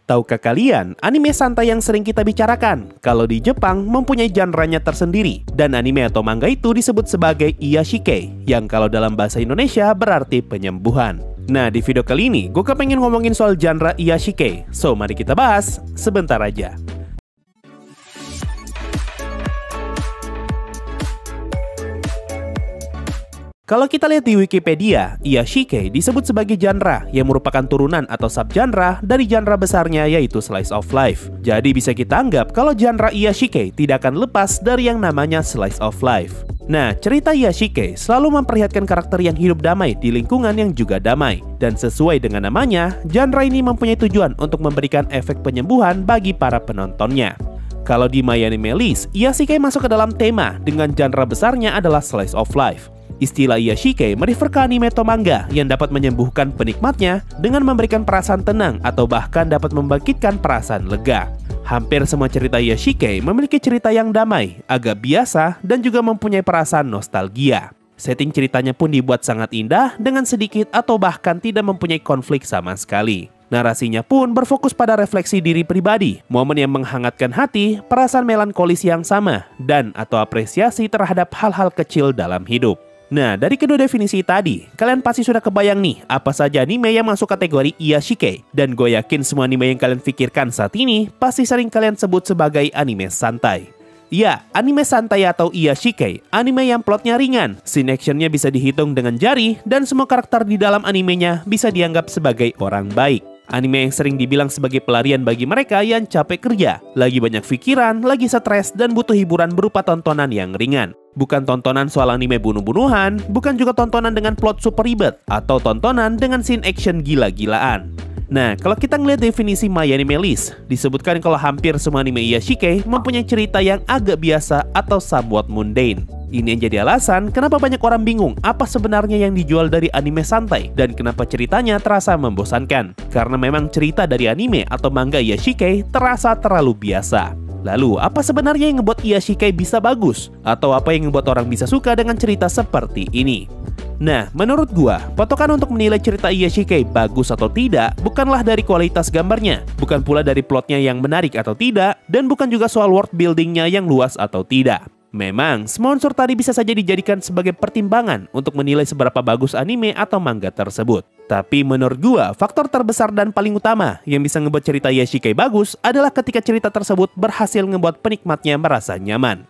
Tahukah kalian, anime santai yang sering kita bicarakan, kalau di Jepang mempunyai genre-nya tersendiri, dan anime atau manga itu disebut sebagai iyashikei, yang kalau dalam bahasa Indonesia berarti penyembuhan. Nah, di video kali ini, gue kepengen ngomongin soal genre iyashikei, so mari kita bahas sebentar aja. Kalau kita lihat di Wikipedia, iyashikei disebut sebagai genre yang merupakan turunan atau subgenre dari genre besarnya yaitu slice of life. Jadi bisa kita anggap kalau genre iyashikei tidak akan lepas dari yang namanya slice of life. Nah, cerita iyashikei selalu memperlihatkan karakter yang hidup damai di lingkungan yang juga damai. Dan sesuai dengan namanya, genre ini mempunyai tujuan untuk memberikan efek penyembuhan bagi para penontonnya. Kalau di My Anime List, iyashikei masuk ke dalam tema dengan genre besarnya adalah slice of life. Istilah iyashikei merefer ke anime atau manga yang dapat menyembuhkan penikmatnya dengan memberikan perasaan tenang atau bahkan dapat membangkitkan perasaan lega. Hampir semua cerita iyashikei memiliki cerita yang damai, agak biasa, dan juga mempunyai perasaan nostalgia. Setting ceritanya pun dibuat sangat indah dengan sedikit atau bahkan tidak mempunyai konflik sama sekali. Narasinya pun berfokus pada refleksi diri pribadi, momen yang menghangatkan hati, perasaan melankolis yang sama, dan atau apresiasi terhadap hal-hal kecil dalam hidup. Nah, dari kedua definisi tadi, kalian pasti sudah kebayang nih apa saja anime yang masuk kategori iyashikei. Dan gue yakin semua anime yang kalian pikirkan saat ini pasti sering kalian sebut sebagai anime santai. Ya, anime santai atau iyashikei, anime yang plotnya ringan, scene actionnya bisa dihitung dengan jari, dan semua karakter di dalam animenya bisa dianggap sebagai orang baik. Anime yang sering dibilang sebagai pelarian bagi mereka yang capek kerja, lagi banyak pikiran, lagi stres, dan butuh hiburan berupa tontonan yang ringan. Bukan tontonan soal anime bunuh-bunuhan, bukan juga tontonan dengan plot super ribet, atau tontonan dengan scene action gila-gilaan. Nah, kalau kita ngeliat definisi My Anime List, disebutkan kalau hampir semua anime iyashikei mempunyai cerita yang agak biasa atau somewhat mundane. Ini yang jadi alasan kenapa banyak orang bingung apa sebenarnya yang dijual dari anime santai dan kenapa ceritanya terasa membosankan. Karena memang cerita dari anime atau manga iyashikei terasa terlalu biasa. Lalu, apa sebenarnya yang ngebuat iyashikei bisa bagus? Atau apa yang ngebuat orang bisa suka dengan cerita seperti ini? Nah, menurut gua, patokan untuk menilai cerita iyashikei bagus atau tidak bukanlah dari kualitas gambarnya, bukan pula dari plotnya yang menarik atau tidak, dan bukan juga soal world buildingnya yang luas atau tidak. Memang, semua unsur tadi bisa saja dijadikan sebagai pertimbangan untuk menilai seberapa bagus anime atau manga tersebut. Tapi menurut gua, faktor terbesar dan paling utama yang bisa ngebuat cerita iyashikei bagus adalah ketika cerita tersebut berhasil ngebuat penikmatnya merasa nyaman.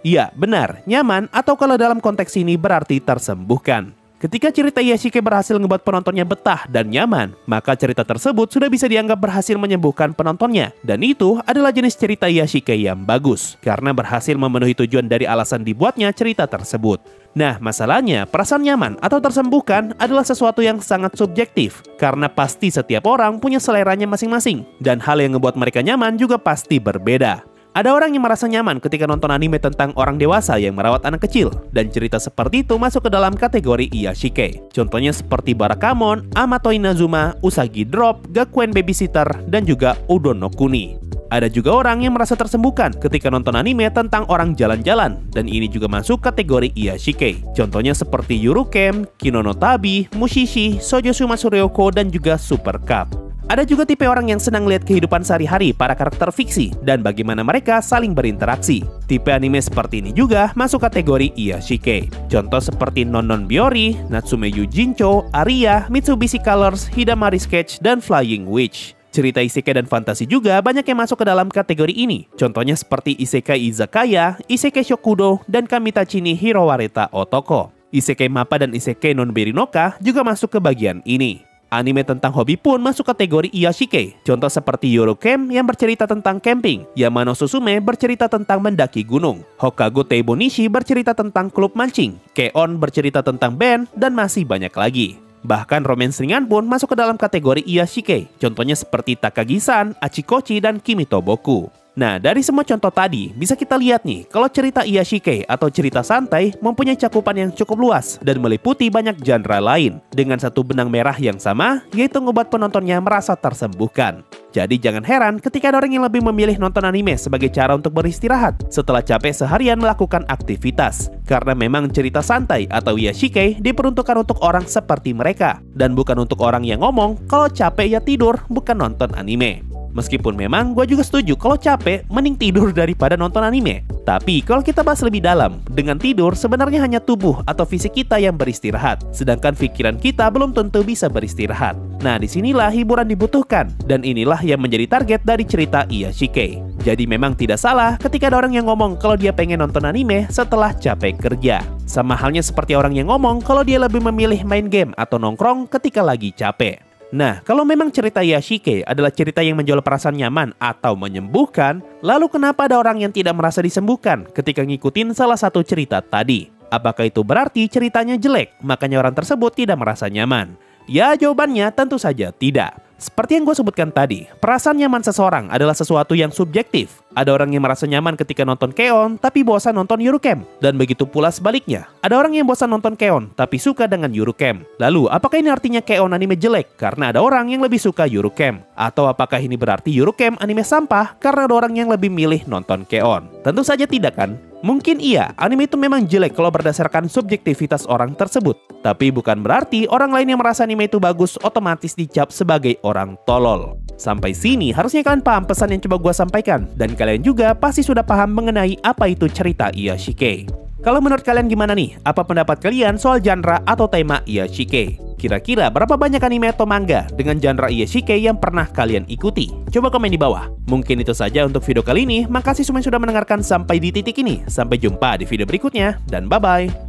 Iya, benar, nyaman atau kalau dalam konteks ini berarti tersembuhkan. Ketika cerita iyashikei berhasil ngebuat penontonnya betah dan nyaman, maka cerita tersebut sudah bisa dianggap berhasil menyembuhkan penontonnya. Dan itu adalah jenis cerita iyashikei yang bagus, karena berhasil memenuhi tujuan dari alasan dibuatnya cerita tersebut. Nah, masalahnya, perasaan nyaman atau tersembuhkan adalah sesuatu yang sangat subjektif, karena pasti setiap orang punya seleranya masing-masing, dan hal yang ngebuat mereka nyaman juga pasti berbeda. Ada orang yang merasa nyaman ketika nonton anime tentang orang dewasa yang merawat anak kecil, dan cerita seperti itu masuk ke dalam kategori iyashikei. Contohnya seperti Barakamon, Amato Inazuma, Usagi Drop, Gakuen Babysitter, dan juga Udon no Kuni. Ada juga orang yang merasa tersembuhkan ketika nonton anime tentang orang jalan-jalan, dan ini juga masuk kategori iyashikei. Contohnya seperti Yuru-Ken, Kino no Tabi, Mushishi, Shoujo Shumatsu Ryoko, dan juga Super Cup. Ada juga tipe orang yang senang lihat kehidupan sehari-hari para karakter fiksi dan bagaimana mereka saling berinteraksi. Tipe anime seperti ini juga masuk kategori iyashikei. Contoh seperti Non Biyori, Natsume Yujincho, Aria, Mitsubishi Colors, Hidamari Sketch, dan Flying Witch. Cerita isekai dan fantasi juga banyak yang masuk ke dalam kategori ini. Contohnya seperti Isekai Izakaya, Isekai Shokudo, dan Kamitachi ni Hirowareta Otoko. Isekai Mappa dan Isekai Non-Beri no Ka juga masuk ke bagian ini. Anime tentang hobi pun masuk kategori iyashikei. Contoh seperti Yoro-Ken yang bercerita tentang camping, Yamano Susume bercerita tentang mendaki gunung, Hokago Teibonishi bercerita tentang klub mancing, Keon bercerita tentang band, dan masih banyak lagi. Bahkan romance ringan pun masuk ke dalam kategori iyashikei. Contohnya seperti Takagi-san, Achikochi, dan Kimi to Boku. Nah, dari semua contoh tadi, bisa kita lihat nih, kalau cerita iyashikei atau cerita santai mempunyai cakupan yang cukup luas dan meliputi banyak genre lain, dengan satu benang merah yang sama, yaitu ngebuat penontonnya merasa tersembuhkan. Jadi jangan heran ketika ada orang yang lebih memilih nonton anime sebagai cara untuk beristirahat setelah capek seharian melakukan aktivitas. Karena memang cerita santai atau iyashikei diperuntukkan untuk orang seperti mereka, dan bukan untuk orang yang ngomong kalau capek ya tidur, bukan nonton anime. Meskipun memang gue juga setuju kalau capek mending tidur daripada nonton anime. Tapi kalau kita bahas lebih dalam, dengan tidur sebenarnya hanya tubuh atau fisik kita yang beristirahat, sedangkan pikiran kita belum tentu bisa beristirahat. Nah, disinilah hiburan dibutuhkan, dan inilah yang menjadi target dari cerita Iyashikei. Jadi memang tidak salah ketika ada orang yang ngomong kalau dia pengen nonton anime setelah capek kerja. Sama halnya seperti orang yang ngomong kalau dia lebih memilih main game atau nongkrong ketika lagi capek. Nah, kalau memang cerita Iyashikei adalah cerita yang menjual perasaan nyaman atau menyembuhkan, lalu kenapa ada orang yang tidak merasa disembuhkan ketika ngikutin salah satu cerita tadi? Apakah itu berarti ceritanya jelek, makanya orang tersebut tidak merasa nyaman? Ya, jawabannya tentu saja tidak. Seperti yang gue sebutkan tadi, perasaan nyaman seseorang adalah sesuatu yang subjektif. Ada orang yang merasa nyaman ketika nonton Keon, tapi bosan nonton Yuru-Camp. Dan begitu pula sebaliknya. Ada orang yang bosan nonton Keon, tapi suka dengan Yuru-Camp. Lalu, apakah ini artinya Keon anime jelek karena ada orang yang lebih suka Yuru-Camp? Atau apakah ini berarti Yuru-Camp anime sampah karena ada orang yang lebih milih nonton Keon? Tentu saja tidak kan? Mungkin iya, anime itu memang jelek kalau berdasarkan subjektivitas orang tersebut. Tapi bukan berarti orang lain yang merasa anime itu bagus otomatis dicap sebagai orang tolol. Sampai sini harusnya kalian paham pesan yang coba gue sampaikan. Dan kalian juga pasti sudah paham mengenai apa itu cerita Iyashikei. Kalau menurut kalian gimana nih? Apa pendapat kalian soal genre atau tema Iyashikei? Kira-kira berapa banyak anime atau manga dengan genre Iyashikei yang pernah kalian ikuti? Coba komen di bawah. Mungkin itu saja untuk video kali ini. Makasih semua yang sudah mendengarkan sampai di titik ini. Sampai jumpa di video berikutnya, dan bye-bye.